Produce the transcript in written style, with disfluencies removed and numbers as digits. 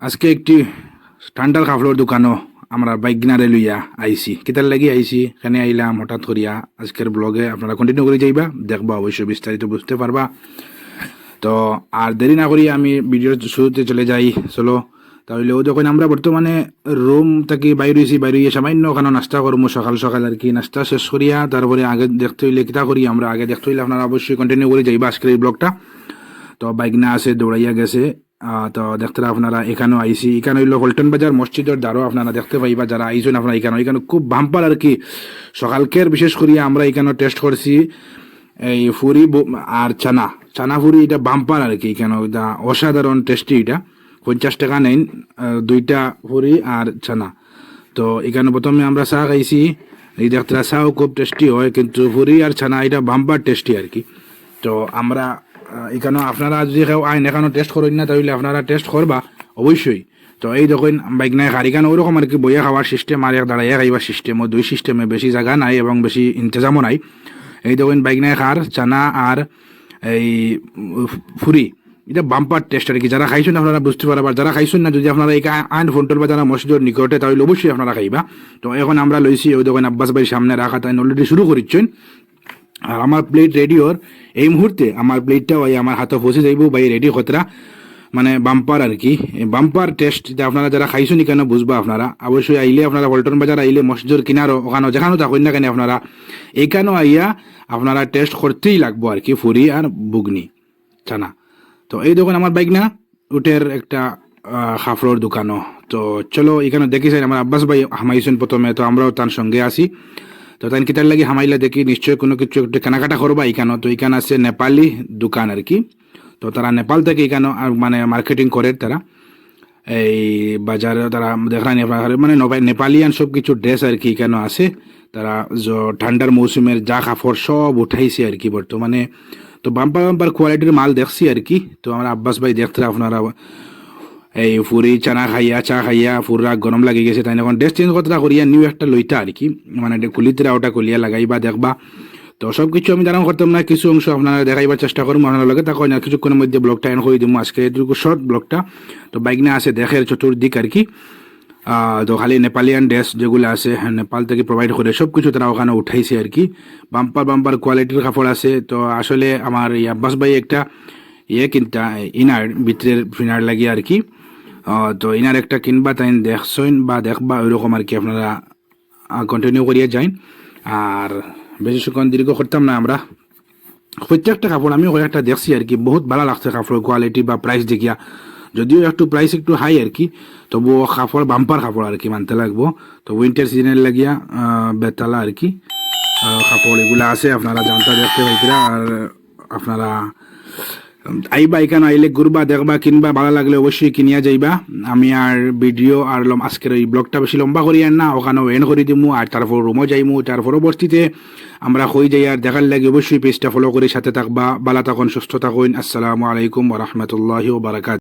আজকে একটি ঠান্ডার কাপড়ের দোকানও আমরা বাইকনারে লইয়া আইছি কিতার লাগি আইছি এখানে আইলাম হঠাৎ করিয়া আজকের ব্লগে আপনারা কন্টিনিউ করে যাইবা দেখবা অবশ্যই বিস্তারিত বুঝতে পারবা। তো আর দেরি না করি আমি ভিডিওর শুরুতে চলে যাই। চলো তাহলে ও যখন আমরা বর্তমানে রুম থেকে বাইরে হয়েছি, বাইরে গিয়ে সামান্য ওখানে নাস্তা করবো সকাল সকাল আর কি। নাস্তা শেষ করিয়া তারপরে আগে দেখতে হইলে কিতা করি আমরা, আগে দেখতে হইলে আপনারা অবশ্যই কন্টিনিউ করে যাইবা আজকের এই ব্লগটা। তো বাইক না আছে দৌড়াইয়া গেছে। তো দেখতে আপনারা এখানেও আইসি, এখানে হইলো পল্টন বাজার মসজিদের দ্বারও আপনারা দেখতে পাইবা যারা আইসেন আপনারা। এখানে খুব বাম্পার আর কি সকালকের বিশেষ করিয়া আমরা এখানে টেস্ট করছি এই ফুরি আর চানা চানা ফুরি, এটা বাম্পার আর কি। কেন এটা অসাধারণ টেস্টি, এটা 50 টাকা নেন দুইটা ফুরি আর চানা। তো এখানে প্রথমে আমরা চা খাইছি, এই দেখতে চাও খুব টেস্টি হয়, কিন্তু ফুরি আর ছানা এটা বাম্পার টেস্টি আর কি। তো আমরা এখানে আপনারা যদি কেউ আইন এখানে টেস্ট করেন না তাহলে আপনারা টেস্ট করবা অবশ্যই। তো এই দেখেন বাইক নাই গাড়ি কেন ওরকম আর কি বইয়া খাওয়ার সিস্টেম আর এক দাঁড়াইয়া খাইবার সিস্টেম, ও দুই সিস্টেমে বেশি জায়গা নাই এবং বেশি ইন্তজামও নাই। এই দেখেন বাইক নাই খার চানা আর এই ফুরি, এটা বাম্পার টেস্ট আর কি। যারা খাইছেন আপনারা বুঝতে পারবা, যারা খাইছেন না যদি আপনারা এই আইন ফোনটোর বা যারা মসজিদের নিকটে তাহলে অবশ্যই আপনারা খাইবা। তো এখন আমরা লইছি ওই দেখেন আব্বাস ভাইয়ের সামনে রাখা, তাই অলরেডি শুরু করিচ্ছেন। আর আমার প্লেট রেডি ওর এই মুহূর্তে, আমার প্লেটটা ওই আমার হাতে ফসে যাইব ভাই রেডি খতরা, মানে বাম্পার আর কি। বাম্পার টেস্ট আপনারা যারা খাইছেন কেন বুঝবা আপনারা। অবশ্যই আইলে আপনারা পল্টন বাজার আইলে মসজিদের কিনারও ওখানে যেখানেও থাকুন না কেন আপনারা এইখানেও আইয়া আপনারা টেস্ট করতেই লাগবো আর কি, ফুরি আর বুগনি চানা। তো এই দোকান আমার বাইক না উটের একটা খাফড়োর দোকানও। তো চলো এখানে দেখিছেন আমার আব্বাস ভাই হামাইছেন প্রথমে, তো আমরাও তার সঙ্গে আসি। তো তাই কিতার লাগি হামাইলা দেখি নিশ্চয় কোনো কিছু একটু কেনাকাটা করবা এখানে। তো এখানে আছে নেপালি দোকান আর কি। তো তারা নেপাল থেকে এখানে মানে মার্কেটিং করে তারা, এই বাজারে তারা দেখলাম মানে নেপালিয়ান সব কিছু ড্রেস আর কি এখানে আছে। তারা ঠান্ডার মৌসুমের যা কাপড় সব উঠাইছে আর কি বর্তমানে। তো বাম্পার বাম্পার কোয়ালিটির মাল দেখছি আর কি। তো আমার আব্বাস ভাই দেখতে আপনারা এই ফুরি চানা খাইয়া চা খাইয়া ফুররা গরম লাগি গেছে, তাই এখন ড্রেস চেঞ্জ করতে করিয়া নিউ একটা লইতা আর কি, মানে কুলিতরা ওটা কলিয়া লাগাইবা দেখবা। তো সব কিছু আমি দাঁড়ান করতাম না, কিছু অংশ আপনারা দেখাইবার চেষ্টা করবো আপনার লগে, তখন না কিছুক্ষণের মধ্যে ব্লগটা এন্ড করে দিব আজকে এটুকু শর্ট ব্লগটা। তো বাইক না আছে দেখের চতুর্দিক আর কি। তো খালি নেপালিয়ান ড্রেস যেগুলো আছে নেপাল থেকে প্রোভাইড করে সব কিছু তারা ওখানে উঠাইছে আর কি। বাম্পার বাম্পার কোয়ালিটির কাপড় আছে। তো আসলে আমার এই আব্বাস ভাই একটা কিনতা ইনার ভিতরের ফিনার লাগিয়ে আর কি। তো ইনার একটা কিনবা তাই দেখছেন বা দেখবা ওইরকম আর কি, আপনারা কন্টিনিউ করিয়া যাইন। আর বেশিক্ষণ দীর্ঘ করতাম না আমরা। প্রত্যেকটা কাপড় আমি কয়েকটা দেখছি আর কি, বহুত ভালো লাগছে কাপড়ের কোয়ালিটি বা প্রাইস দেখিয়া। যদিও একটু প্রাইস একটু হাই আর কি, তবুও কাপড় বাম্পার কাপড় আর কি মানতে লাগবো। তো উইন্টার সিজনের লাগিয়া বেতালা আর কি কাপড় এগুলো আছে, আপনারা জানতা দেখতে পাইছিরা। আর আপনারা আইবা এখানে আইলে ঘুরবা দেখবা কিনবা, ভালো লাগলে অবশ্যই কিনিয়া যাইবা। আমি আর ভিডিও আর আজকের এই ব্লগটা বেশি লম্বা করি আর না, ওখানেও এন্ড করে দিমু আর তারপর রুমও যাইমু। তার পরবর্তীতে আমরা হয়ে যাই আর দেখার লাগে অবশ্যই পেজটা ফলো করে সাথে থাকবা। ভালো থাকুন, সুস্থ থাকুন। আসসালামু আলাইকুম ওয়া রাহমাতুল্লাহি ওয়া বারাকাতুহু।